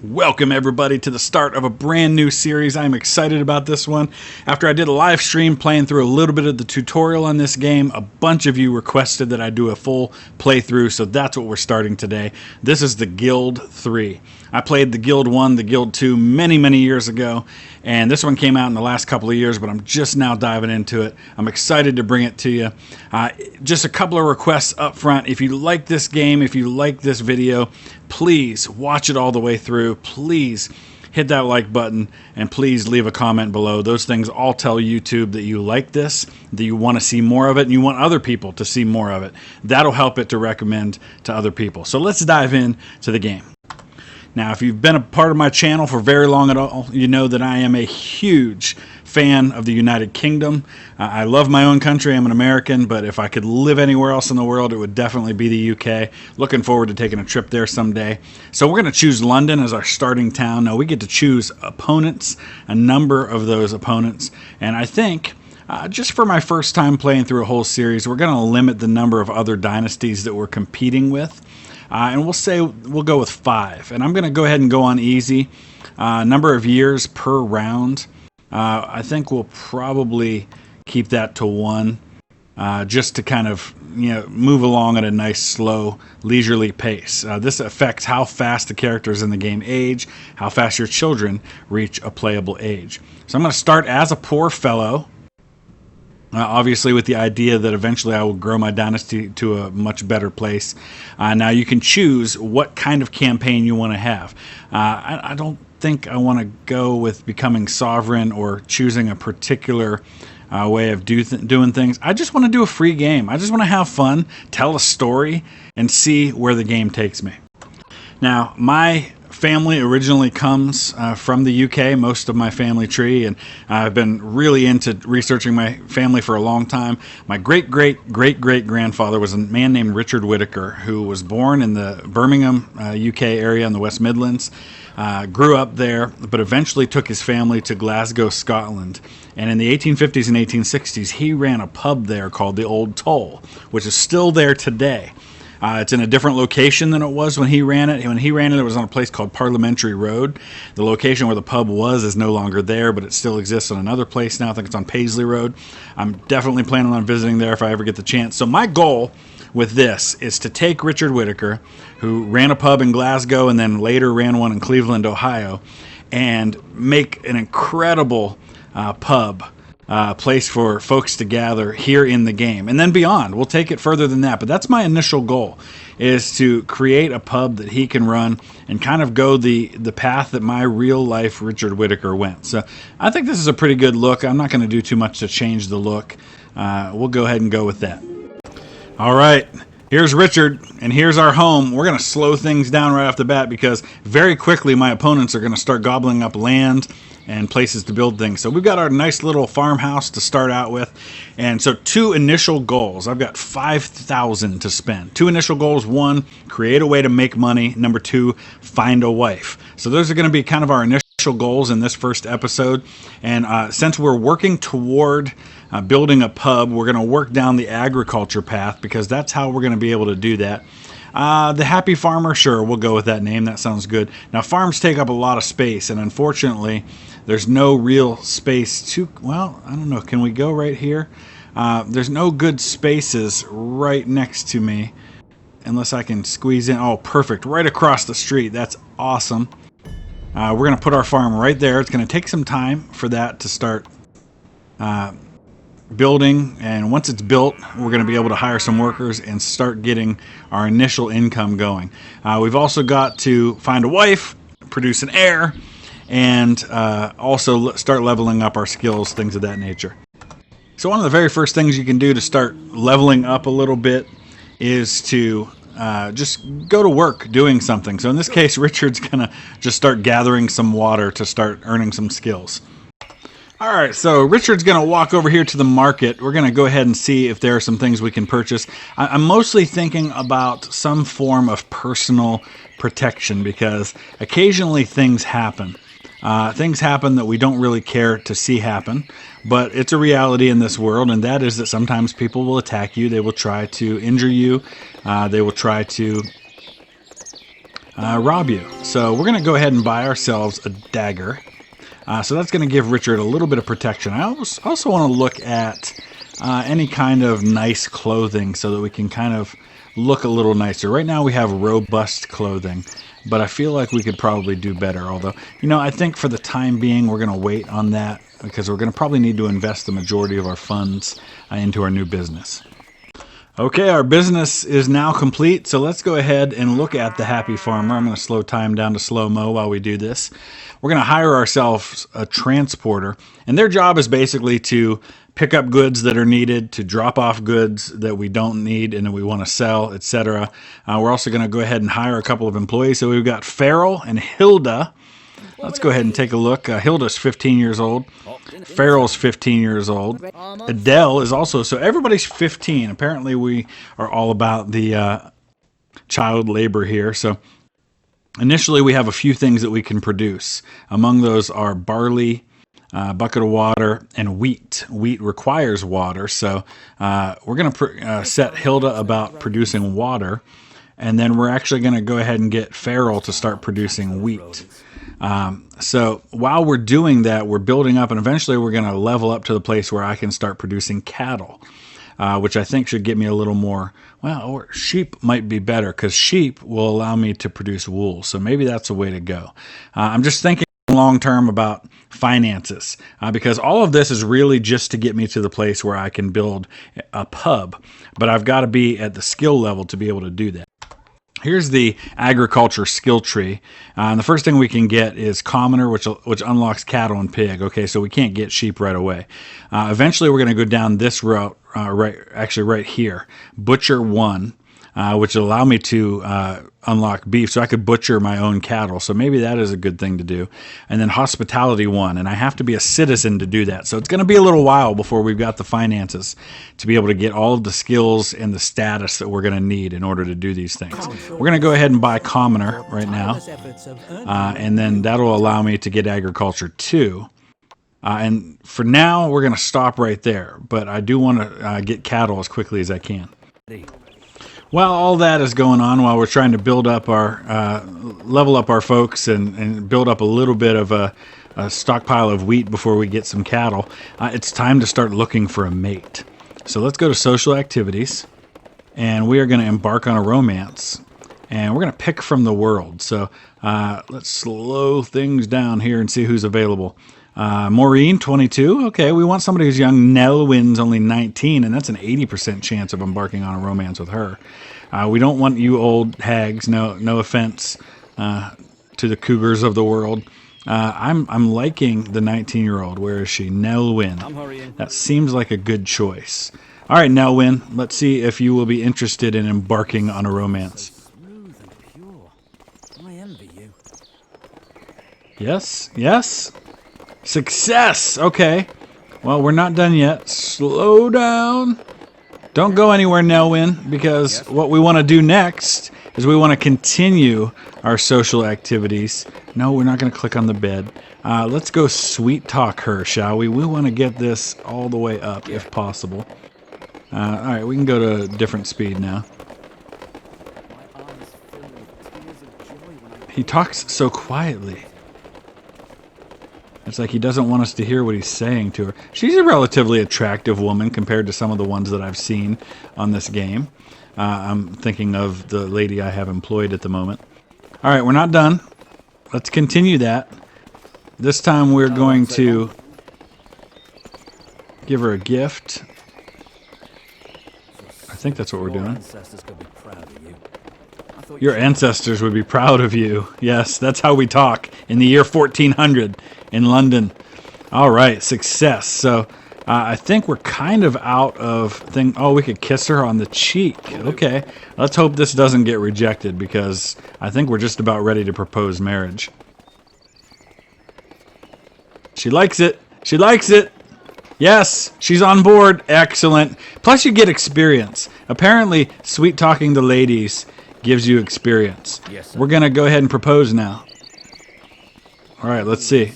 Welcome everybody to the start of a brand new series. I'm excited about this one. After I did a live stream playing through a little bit of the tutorial on this game, a bunch of you requested that I do a full playthrough, so that's what we're starting today. This is the Guild 3. I played the Guild 1, the Guild 2 many years ago, and this one came out in the last couple of years, but I'm just now diving into it. I'm excited to bring it to you. Just a couple of requests up front. If you like this game, if you like this video, please watch it all the way through. Please hit that like button and please leave a comment below. Those things all tell YouTube that you like this, that you want to see more of it, and you want other people to see more of it. That'll help it to recommend to other people. So let's dive in to the game. Now, if you've been a part of my channel for very long at all, you know that I am a huge fan of the United Kingdom. I love my own country. I'm an American, but if I could live anywhere else in the world, it would definitely be the UK. Looking forward to taking a trip there someday. So we're going to choose London as our starting town. Now, we get to choose opponents, a number of those opponents, and I think just for my first time playing through a whole series, we're going to limit the number of other dynasties that we're competing with. And we'll go with 5. And I'm going to go ahead and go on easy. Number of years per round. I think we'll probably keep that to 1, just to kind of move along at a nice, slow, leisurely pace. This affects how fast the characters in the game age, how fast your children reach a playable age. So I'm going to start as a poor fellow. Obviously with the idea that eventually I will grow my dynasty to a much better place. Now you can choose what kind of campaign you want to have. I don't think I want to go with becoming sovereign or choosing a particular way of doing things. I just want to do a free game. I just want to have fun, tell a story, and see where the game takes me. Now, my family originally comes from the UK, most of my family tree, and I've been really into researching my family for a long time. My great-great-great-great-grandfather was a man named Richard Whittaker, who was born in the Birmingham, UK area in the West Midlands, grew up there, but eventually took his family to Glasgow, Scotland. And in the 1850s and 1860s, he ran a pub there called the Old Toll, which is still there today. It's in a different location than it was when he ran it. When he ran it, it was on a place called Parliamentary Road. The location where the pub was is no longer there, but it still exists on another place now. I think it's on Paisley Road. I'm definitely planning on visiting there if I ever get the chance. So my goal with this is to take Richard Whittaker, who ran a pub in Glasgow and then later ran one in Cleveland, Ohio, and make an incredible pub. Place for folks to gather here in the game, and then beyond. We'll take it further than that, but that's my initial goal, is to create a pub that he can run and kind of go the path that my real life Richard Whittaker went. So I think this is a pretty good look. I'm not going to do too much to change the look. We'll go ahead and go with that. All right, here's Richard, and here's our home. We're going to slow things down right off the bat because very quickly my opponents are going to start gobbling up land and places to build things. So we've got our nice little farmhouse to start out with. And so 2 initial goals. I've got 5,000 to spend. 2 initial goals. 1, create a way to make money. Number 2, find a wife. So those are going to be kind of our initial goals in this first episode. And since we're working toward building a pub, we're going to work down the agriculture path because that's how we're going to be able to do that. The Happy Farmer, sure, we'll go with that name. That sounds good. Now, farms take up a lot of space, and unfortunately, there's no real space to, well, I don't know. Can we go right here? There's no good spaces right next to me unless I can squeeze in. Oh, perfect. Right across the street. That's awesome. We're going to put our farm right there. It's going to take some time for that to start building, and once it's built, we're going to be able to hire some workers and start getting our initial income going. We've also got to find a wife, produce an heir, and also start leveling up our skills, things of that nature. So one of the very first things you can do to start leveling up a little bit is to just go to work doing something. So in this case, Richard's going to just start gathering some water to start earning some skills. All right, so Richard's going to walk over here to the market. We're going to go ahead and see if there are some things we can purchase. I'm mostly thinking about some form of personal protection because occasionally things happen. Things happen that we don't really care to see happen, but it's a reality in this world, and that is that sometimes people will attack you. They will try to injure you. They will try to rob you. So we're going to go ahead and buy ourselves a dagger. So that's going to give Richard a little bit of protection. I also want to look at any kind of nice clothing so that we can kind of look a little nicer. Right now we have robust clothing, but I feel like we could probably do better. Although, I think for the time being we're going to wait on that because we're going to probably need to invest the majority of our funds into our new business. Okay, our business is now complete, so let's go ahead and look at the Happy Farmer. I'm going to slow time down to slow-mo while we do this. We're going to hire ourselves a transporter, and their job is basically to pick up goods that are needed, to drop off goods that we don't need and that we want to sell, etc. We're also going to go ahead and hire a couple of employees. So we've got Farrell and Hilda. Let's go ahead and take a look. Hilda's 15 years old. Farrell's 15 years old. Adele is also, so everybody's 15. Apparently we are all about the child labor here. So initially we have a few things that we can produce. Among those are barley, bucket of water, and wheat. Wheat requires water, so we're going to set Hilda about producing water, and then we're actually going to go ahead and get Farrell to start producing wheat. So while we're doing that, we're building up, and eventually we're going to level up to the place where I can start producing cattle, which I think should get me a little more, or sheep might be better, because sheep will allow me to produce wool, so maybe that's a way to go. I'm just thinking long term about finances, because all of this is really just to get me to the place where I can build a pub, but I've got to be at the skill level to be able to do that. Here's the agriculture skill tree, and the first thing we can get is commoner, which unlocks cattle and pig. Okay, so we can't get sheep right away. Eventually we're going to go down this route, right here, butcher 1, which will allow me to unlock beef, so I could butcher my own cattle. So maybe that is a good thing to do. And then hospitality 1, and I have to be a citizen to do that. So it's going to be a little while before we've got the finances to be able to get all of the skills and the status that we're going to need in order to do these things. We're going to go ahead and buy commoner right now, and then that'll allow me to get agriculture 2. And for now, we're going to stop right there, but I do want to get cattle as quickly as I can. While all that is going on, while we're trying to build up our, level up our folks and build up a little bit of a stockpile of wheat before we get some cattle, it's time to start looking for a mate. So let's go to social activities, and we are going to embark on a romance, and we're going to pick from the world. So let's slow things down here and see who's available. Maureen, 22. Okay, we want somebody who's young. Nelwyn's only 19, and that's an 80% chance of embarking on a romance with her. We don't want you old hags. No offense to the cougars of the world. I'm liking the 19-year-old. Where is she? Nelwyn. That seems like a good choice. All right, Nelwyn, let's see if you will be interested in embarking on a romance. Yes. Success! Okay. Well, we're not done yet. Slow down. Don't go anywhere, Nelwyn, because what we want to do next is we want to continue our social activities. No, we're not going to click on the bed. Let's go sweet talk her, shall we? We want to get this all the way up, if possible. All right, we can go to a different speed now. He talks so quietly. It's like he doesn't want us to hear what he's saying to her. She's a relatively attractive woman compared to some of the ones that I've seen on this game. I'm thinking of the lady I have employed at the moment. All right, we're not done. Let's continue that. This time we're going to give her a gift. I think that's what we're doing. Your ancestors would be proud of you. Yes, that's how we talk in the year 1400 in London. All right, success. So I think we're kind of out of thing. Oh, we could kiss her on the cheek. Okay, let's hope this doesn't get rejected, because I think we're just about ready to propose marriage. She likes it. She likes it. Yes, she's on board. Excellent. Plus you get experience. Apparently, sweet talking the ladies gives you experience. Yes, we're going to go ahead and propose now. All right, let's see.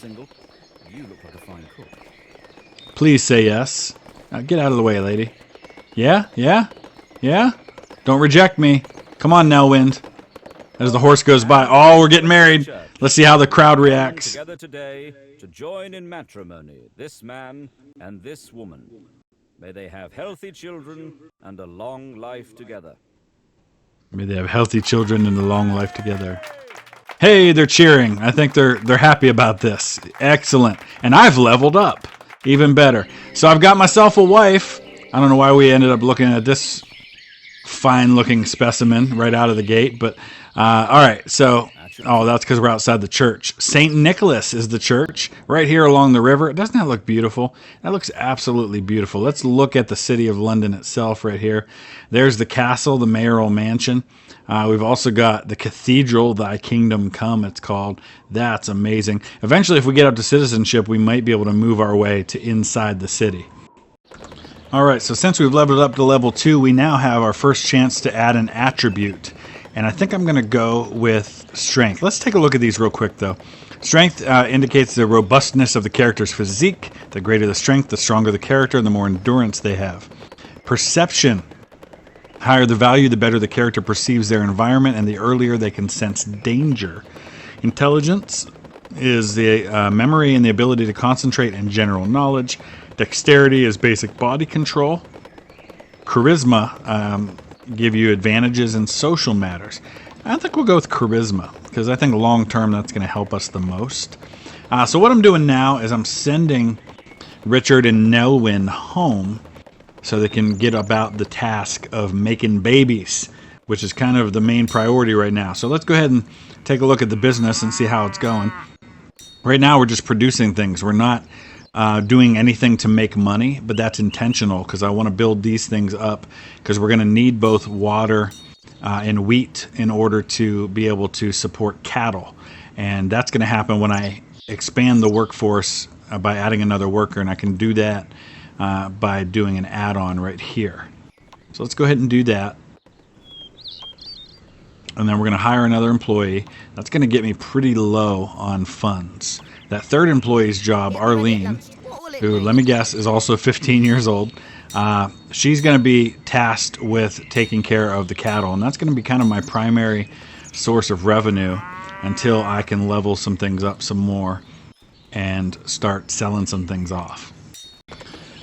Please say yes. Now get out of the way, lady. Yeah? Don't reject me. Come on, Nelwind. As the horse goes by, oh, we're getting married. Let's see how the crowd reacts. Together today to join in matrimony, this man and this woman. May they have healthy children and a long life together. May they have healthy children and a long life together. Hey, they're cheering. I think they're happy about this. Excellent. And I've leveled up. Even better. So I've got myself a wife. I don't know why we ended up looking at this fine-looking specimen right out of the gate, but all right. So, that's because we're outside the church. St. Nicholas is the church right here along the river. Doesn't that look beautiful? That looks absolutely beautiful. Let's look at the city of London itself right here. There's the castle, the mayoral mansion. We've also got the cathedral, Thy Kingdom Come, it's called. That's amazing. Eventually, if we get up to citizenship, we might be able to move our way to inside the city. All right, so since we've leveled up to level 2, we now have our first chance to add an attribute. And I think I'm going to go with strength. Let's take a look at these real quick, though. Strength indicates the robustness of the character's physique. The greater the strength, the stronger the character, and the more endurance they have. Perception. Higher the value, the better the character perceives their environment, and the earlier they can sense danger. Intelligence is the memory and the ability to concentrate and general knowledge. Dexterity is basic body control. Charisma give you advantages in social matters. I think we'll go with charisma because I think long term that's going to help us the most. So what I'm doing now is I'm sending Richard and Nelwyn home so they can get about the task of making babies, which is kind of the main priority right now. So let's go ahead and take a look at the business and see how it's going. Right now we're just producing things. We're not doing anything to make money, but that's intentional because I want to build these things up because we're going to need both water and wheat in order to be able to support cattle. And that's going to happen when I expand the workforce by adding another worker, and I can do that by doing an add-on right here. So let's go ahead and do that. And then we're going to hire another employee. That's going to get me pretty low on funds. That third employee's job, Arlene, who, let me guess, is also 15 years old, she's going to be tasked with taking care of the cattle. And that's going to be kind of my primary source of revenue until I can level some things up some more and start selling some things off.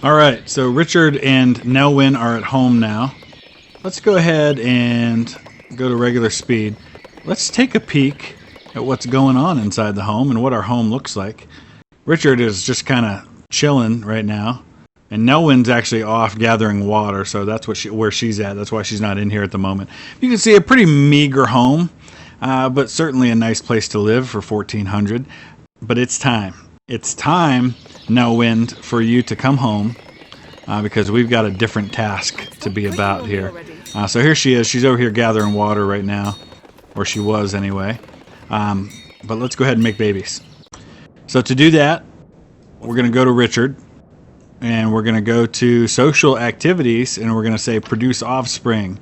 All right, so Richard and Nelwyn are at home now. Let's go ahead and go to regular speed. Let's take a peek at what's going on inside the home and what our home looks like. Richard is just kind of chilling right now, and Nelwyn's actually off gathering water, so that's where she's at. That's why she's not in here at the moment. You can see a pretty meager home, but certainly a nice place to live for $1,400. But it's time. It's time, Nelwyn, for you to come home because we've got a different task to be about here. So here she is. She's over here gathering water right now, or she was anyway. But let's go ahead and make babies. So to do that, we're going to go to Richard, and we're going to go to social activities, and we're going to say produce offspring.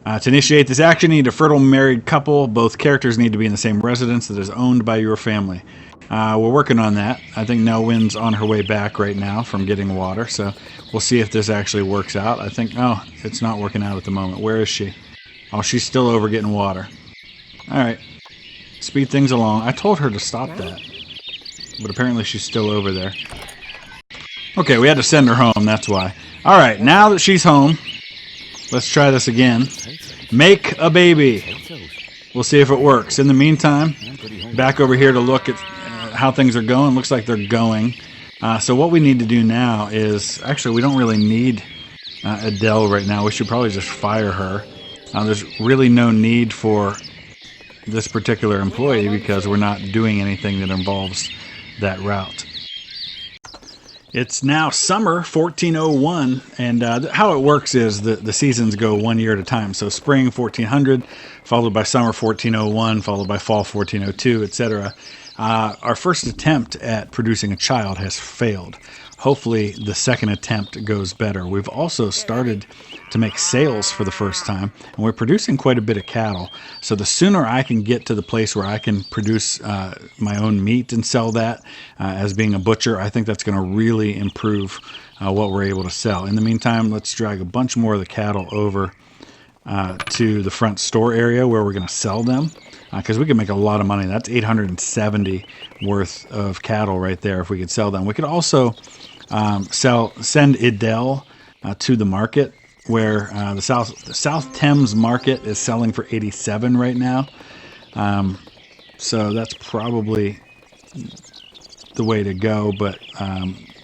To initiate this action, you need a fertile married couple. Both characters need to be in the same residence that is owned by your family. We're working on that. I think Nelwyn's on her way back right now from getting water, so we'll see if this actually works out. I think, it's not working out at the moment. Where is she? Oh, she's still over getting water. All right. Speed things along. I told her to stop that, but apparently she's still over there. Okay, we had to send her home, that's why. All right, now that she's home, let's try this again. Make a baby. We'll see if it works. In the meantime, back over here to look at how things are going. Looks like they're going. So what we need to do now is, actually, we don't really need Adele right now. We should probably just fire her. There's really no need for this particular employee because we're not doing anything that involves that route. It's now summer 1401, and how it works is the seasons go 1 year at a time. So spring 1400, followed by summer 1401, followed by fall 1402, etc. Our first attempt at producing a child has failed. Hopefully the second attempt goes better. We've also started to make sales for the first time, and we're producing quite a bit of cattle. So the sooner I can get to the place where I can produce my own meat and sell that as being a butcher, I think that's going to really improve what we're able to sell. In the meantime, let's drag a bunch more of the cattle over to the front store area where we're going to sell them, because we can make a lot of money. That's 870 worth of cattle right there if we could sell them. We could also send Idel to the market where the South Thames market is selling for 87 right now. So that's probably the way to go, but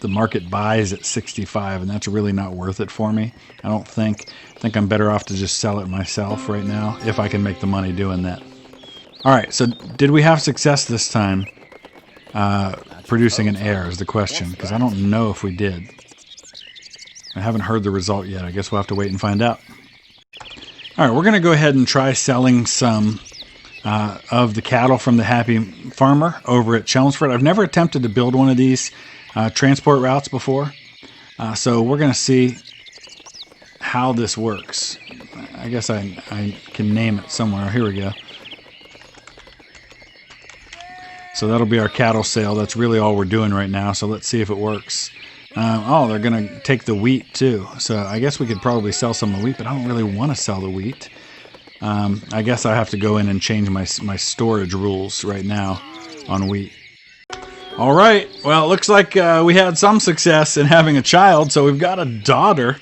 the market buys at 65, and that's really not worth it for me. I don't think. I think I'm better off to just sell it myself right now if I can make the money doing that. All right, so did we have success this time producing an heir is the question, because I don't know if we did. I haven't heard the result yet. I guess we'll have to wait and find out. All right, we're going to go ahead and try selling some of the cattle from the Happy Farmer over at Chelmsford. I've never attempted to build one of these transport routes before, so we're going to see how this works. I guess I can name it somewhere. Here we go. So that'll be our cattle sale. That's really all we're doing right now, so let's see if it works. Oh, they're going to take the wheat too. So I guess we could probably sell some of the wheat, but I don't really want to sell the wheat. I guess I have to go in and change my storage rules right now on wheat. All right. Well, it looks like we had some success in having a child. So we've got a daughter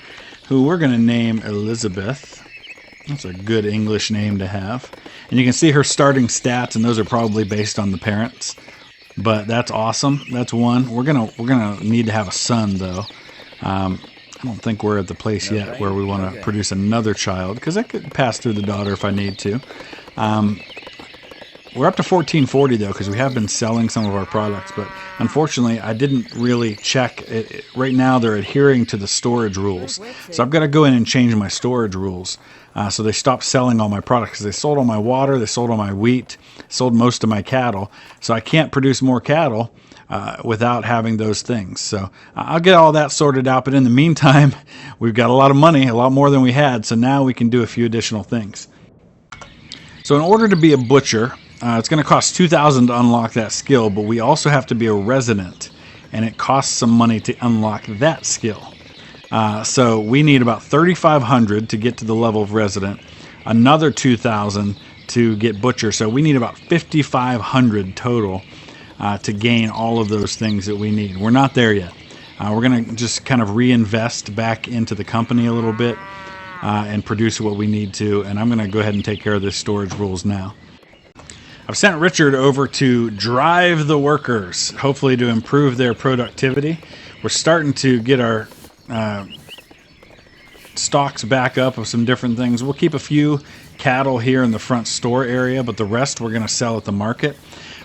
who we're going to name Elizabeth. That's a good English name to have. And you can see her starting stats, and those are probably based on the parents. But that's awesome. That's one. We're gonna need to have a son, though. I don't think we're at the place yet where we want to produce another child, because I could pass through the daughter if I need to. We're up to 1440 though, because we have been selling some of our products, but unfortunately I didn't really check it. Right now they're adhering to the storage rules, so I've got to go in and change my storage rules. So they stopped selling all my products. They sold all my water, they sold all my wheat, sold most of my cattle. So I can't produce more cattle without having those things. So I'll get all that sorted out. But in the meantime, we've got a lot of money, a lot more than we had. So now we can do a few additional things. So in order to be a butcher, it's going to cost $2,000 to unlock that skill, but we also have to be a resident, and it costs some money to unlock that skill. So we need about $3,500 to get to the level of resident, another $2,000 to get butcher. So we need about $5,500 total to gain all of those things that we need. We're not there yet. We're going to just kind of reinvest back into the company a little bit and produce what we need to, and I'm going to go ahead and take care of this storage rules now. I've sent Richard over to drive the workers, hopefully to improve their productivity. We're starting to get our stocks back up of some different things. We'll keep a few cattle here in the front store area, but the rest we're going to sell at the market.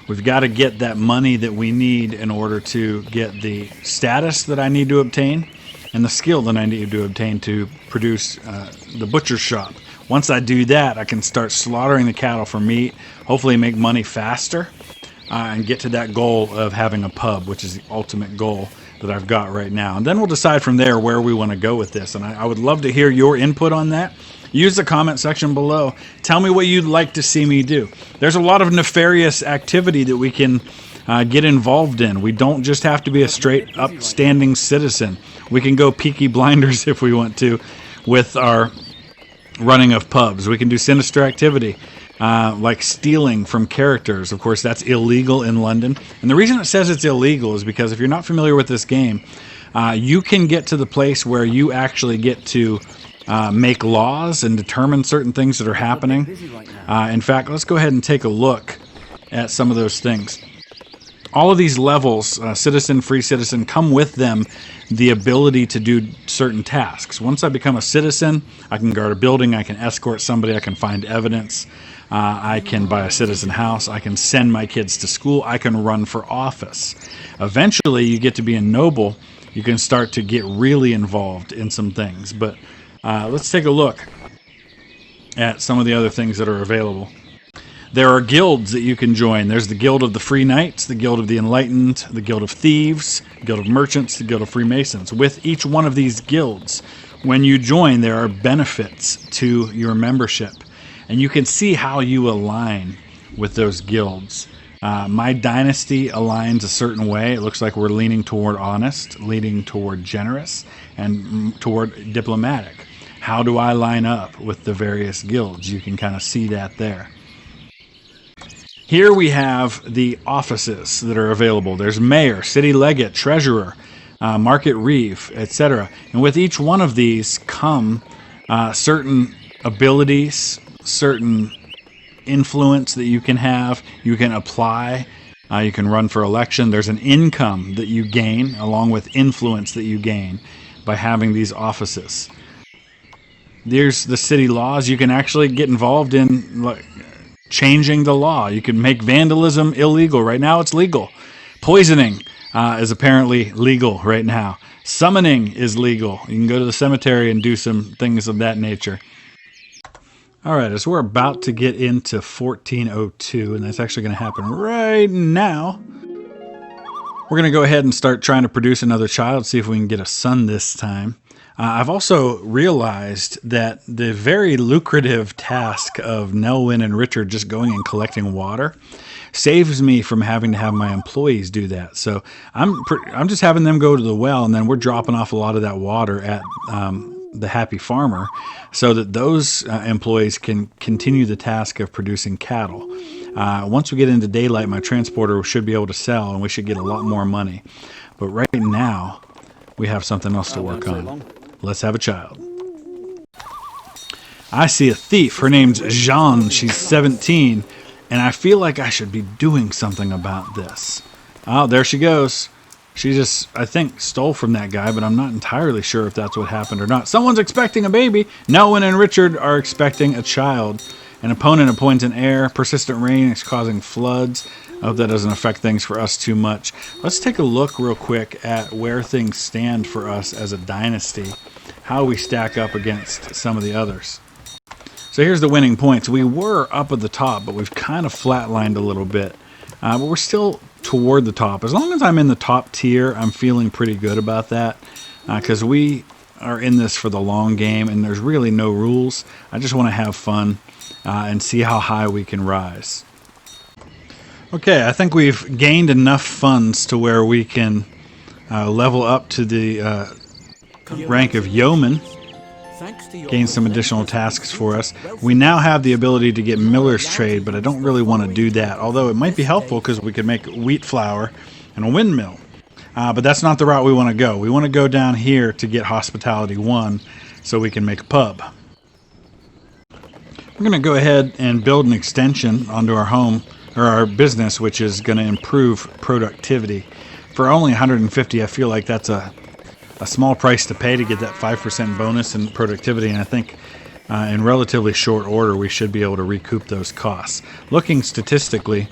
We've got to get that money that we need in order to get the status that I need to obtain and the skill that I need to obtain to produce the butcher shop. Once I do that, I can start slaughtering the cattle for meat, hopefully make money faster, and get to that goal of having a pub, which is the ultimate goal that I've got right now. And then we'll decide from there where we want to go with this. And I would love to hear your input on that. Use the comment section below. Tell me what you'd like to see me do. There's a lot of nefarious activity that we can get involved in. We don't just have to be a straight upstanding citizen. We can go Peaky Blinders if we want to with our running of pubs. We can do sinister activity like stealing from characters. Of course, that's illegal in London. And the reason it says it's illegal is because if you're not familiar with this game, you can get to the place where you actually get to make laws and determine certain things that are happening. In fact, let's go ahead and take a look at some of those things. All of these levels, citizen, free citizen, come with them the ability to do certain tasks. Once I become a citizen, I can guard a building, I can escort somebody, I can find evidence, I can buy a citizen house, I can send my kids to school, I can run for office. Eventually, you get to be a noble, you can start to get really involved in some things. But let's take a look at some of the other things that are available. There are guilds that you can join. There's the Guild of the Free Knights, the Guild of the Enlightened, the Guild of Thieves, the Guild of Merchants, the Guild of Freemasons. With each one of these guilds, when you join, there are benefits to your membership. And you can see how you align with those guilds. My dynasty aligns a certain way. It looks like we're leaning toward honest, leaning toward generous, and toward diplomatic. how do I line up with the various guilds? You can kind of see that there. Here we have the offices that are available. There's mayor, city legate, treasurer, market reeve, etc. And with each one of these come certain abilities, certain influence that you can have, you can apply, you can run for election. There's an income that you gain along with influence that you gain by having these offices. There's the city laws. You can actually get involved in changing the law. You can make vandalism illegal. Right now it's legal. Poisoning is apparently legal right now. Summoning is legal. You can go to the cemetery and do some things of that nature. Alright, as we're about to get into 1402, and that's actually going to happen right now, we're going to go ahead and start trying to produce another child, see if we can get a son this time. I've also realized that the very lucrative task of Nelwyn and Richard just going and collecting water saves me from having to have my employees do that. So I'm just having them go to the well, and then we're dropping off a lot of that water at the Happy Farmer so that those employees can continue the task of producing cattle. Once we get into daylight, my transporter should be able to sell, and we should get a lot more money. But right now, we have something else to work on. Let's have a child. I see a thief. Her name's Jeanne. She's 17, and I feel like I should be doing something about this. Oh, there she goes. She just, I think, stole from that guy, but I'm not entirely sure if that's what happened or not. Someone's expecting a baby. Nelwyn and Richard are expecting a child. An opponent appoints an heir. Persistent rain is causing floods. I hope that doesn't affect things for us too much. Let's take a look real quick at where things stand for us as a dynasty, how we stack up against some of the others. So here's the winning points. We were up at the top, but we've kind of flatlined a little bit. But we're still toward the top. As long as I'm in the top tier, I'm feeling pretty good about that, because we are in this for the long game, and there's really no rules. I just want to have fun and see how high we can rise. Okay, I think we've gained enough funds to where we can level up to the rank of yeoman, gain some additional tasks for us. We now have the ability to get miller's trade, but I don't really want to do that, although it might be helpful because we could make wheat flour and a windmill. But that's not the route we want to go. We want to go down here to get hospitality 1 so we can make a pub. We're going to go ahead and build an extension onto our home, or our business, which is going to improve productivity. For only 150, I feel like that's a small price to pay to get that 5% bonus in productivity, and I think in relatively short order we should be able to recoup those costs. Looking statistically,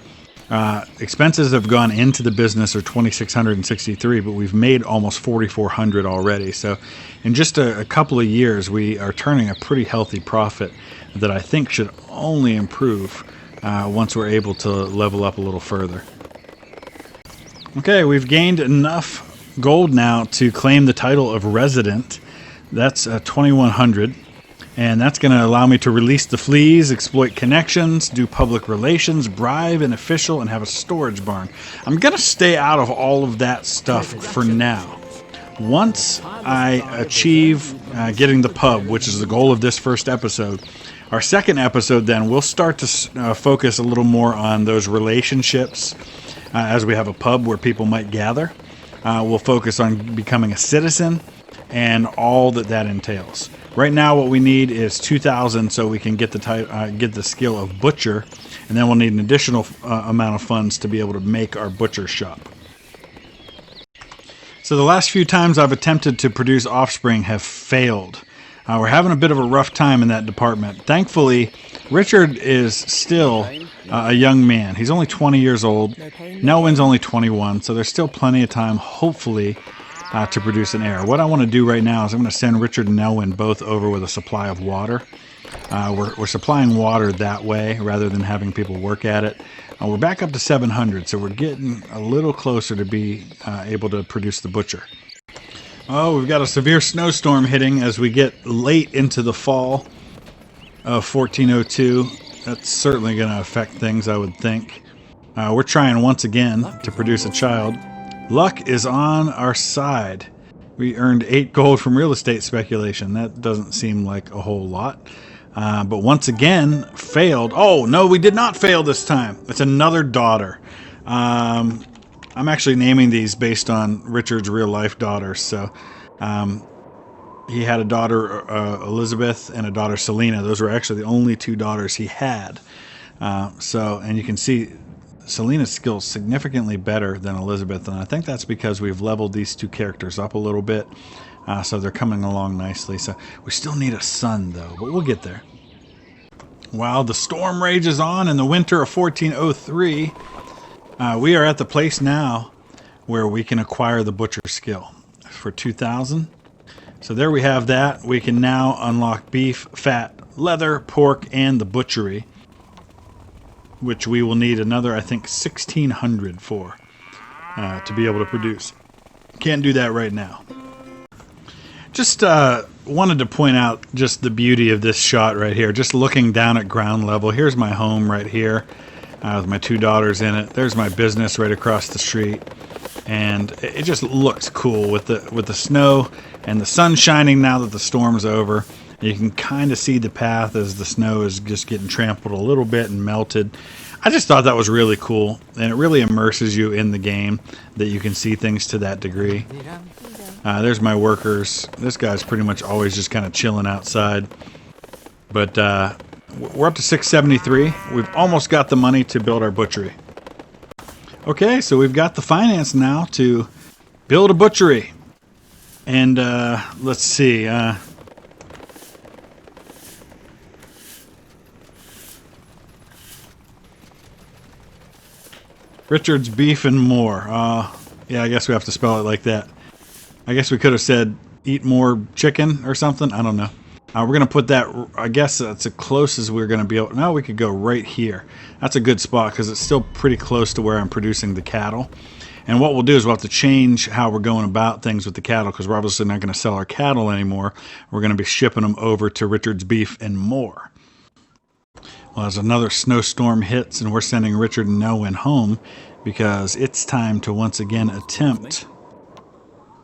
expenses have gone into the business are $2,663, but we've made almost $4,400 already. So in just a couple of years, we are turning a pretty healthy profit that I think should only improve once we're able to level up a little further. Okay, we've gained enough gold now to claim the title of resident. That's 2,100, and that's going to allow me to release the fleas, exploit connections, do public relations, bribe an official, and have a storage barn. I'm going to stay out of all of that stuff for now. Once I achieve getting the pub, which is the goal of this first episode, our second episode then we'll start to focus a little more on those relationships as we have a pub where people might gather. We'll focus on becoming a citizen and all that entails. Right now what we need is 2,000 so we can get the skill of butcher, and then we'll need an additional amount of funds to be able to make our butcher shop. So the last few times I've attempted to produce offspring have failed. We're having a bit of a rough time in that department. Thankfully, Richard is still a young man. He's only 20 years old. Nelwyn's only 21, so there's still plenty of time, hopefully, to produce an heir. What I want to do right now is I'm going to send Richard and Nelwyn both over with a supply of water. We're supplying water that way rather than having people work at it. We're back up to 700, so we're getting a little closer to be able to produce the butcher. Oh, we've got a severe snowstorm hitting as we get late into the fall of 1402. That's certainly going to affect things, I would think. We're trying once again to produce a child. Luck is on our side. We earned 8 gold from real estate speculation. That doesn't seem like a whole lot. But once again, failed. Oh, no, we did not fail this time. It's another daughter. I'm actually naming these based on Richard's real-life daughters. So he had a daughter, Elizabeth, and a daughter, Selena. Those were actually the only 2 daughters he had. And you can see Selena's skills significantly better than Elizabeth, and I think that's because we've leveled these 2 characters up a little bit, so they're coming along nicely. So we still need a son, though, but we'll get there. While the storm rages on in the winter of 1403, we are at the place now where we can acquire the butcher skill for 2,000. So there we have that. We can now unlock beef, fat, leather, pork, and the butchery, which we will need another, I think, 1,600 for to be able to produce. Can't do that right now. Just wanted to point out just the beauty of this shot right here. Just looking down at ground level. Here's my home right here with my 2 daughters in it. There's my business right across the street. And it just looks cool with the snow and the sun shining now that the storm's over. You can kind of see the path as the snow is just getting trampled a little bit and melted. I just thought that was really cool, and it really immerses you in the game that you can see things to that degree. There's my workers. This guy's pretty much always just kind of chilling outside. But we're up to 673. We've almost got the money to build our butchery. Okay, so we've got the finance now to build a butchery. And let's see. Richard's Beef and More. Yeah, I guess we have to spell it like that. I guess we could have said eat more chicken or something. I don't know. We're going to put that, I guess that's the closest we're going to be able. Now we could go right here. That's a good spot because it's still pretty close to where I'm producing the cattle. And what we'll do is we'll have to change how we're going about things with the cattle because we're obviously not going to sell our cattle anymore. We're going to be shipping them over to Richard's Beef and More. Well, as another snowstorm hits and we're sending Richard and Nelwyn home because it's time to once again attempt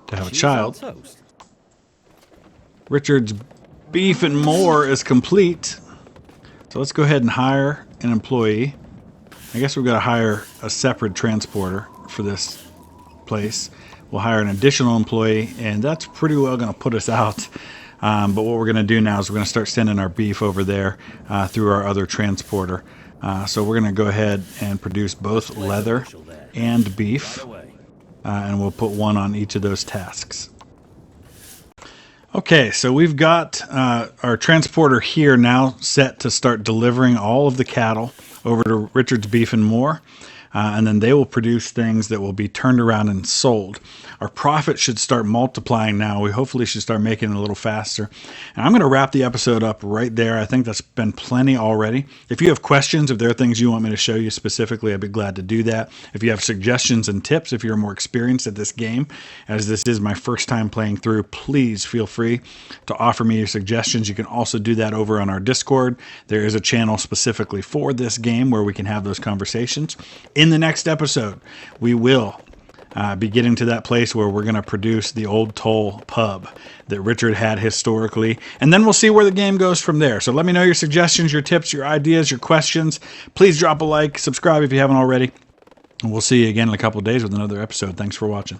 to have a child. Richard's Beef and More is complete. So let's go ahead and hire an employee. I guess we've got to hire a separate transporter for this place. We'll hire an additional employee, and that's pretty well going to put us out. But what we're going to do now is we're going to start sending our beef over there through our other transporter. So we're going to go ahead and produce both leather and beef, and we'll put one on each of those tasks. Okay, so we've got our transporter here now set to start delivering all of the cattle over to Richard's Beef and More. And then they will produce things that will be turned around and sold. Our profit should start multiplying now. We hopefully should start making it a little faster. And I'm going to wrap the episode up right there. I think that's been plenty already. If you have questions, if there are things you want me to show you specifically, I'd be glad to do that. If you have suggestions and tips, if you're more experienced at this game, as this is my first time playing through, please feel free to offer me your suggestions. You can also do that over on our Discord. There is a channel specifically for this game where we can have those conversations. In the next episode, we will be getting to that place where we're going to produce the Old Toll pub that Richard had historically, and then we'll see where the game goes from there. So let me know your suggestions, your tips, your ideas, your questions. Please drop a like, subscribe if you haven't already, and we'll see you again in a couple of days with another episode. Thanks for watching.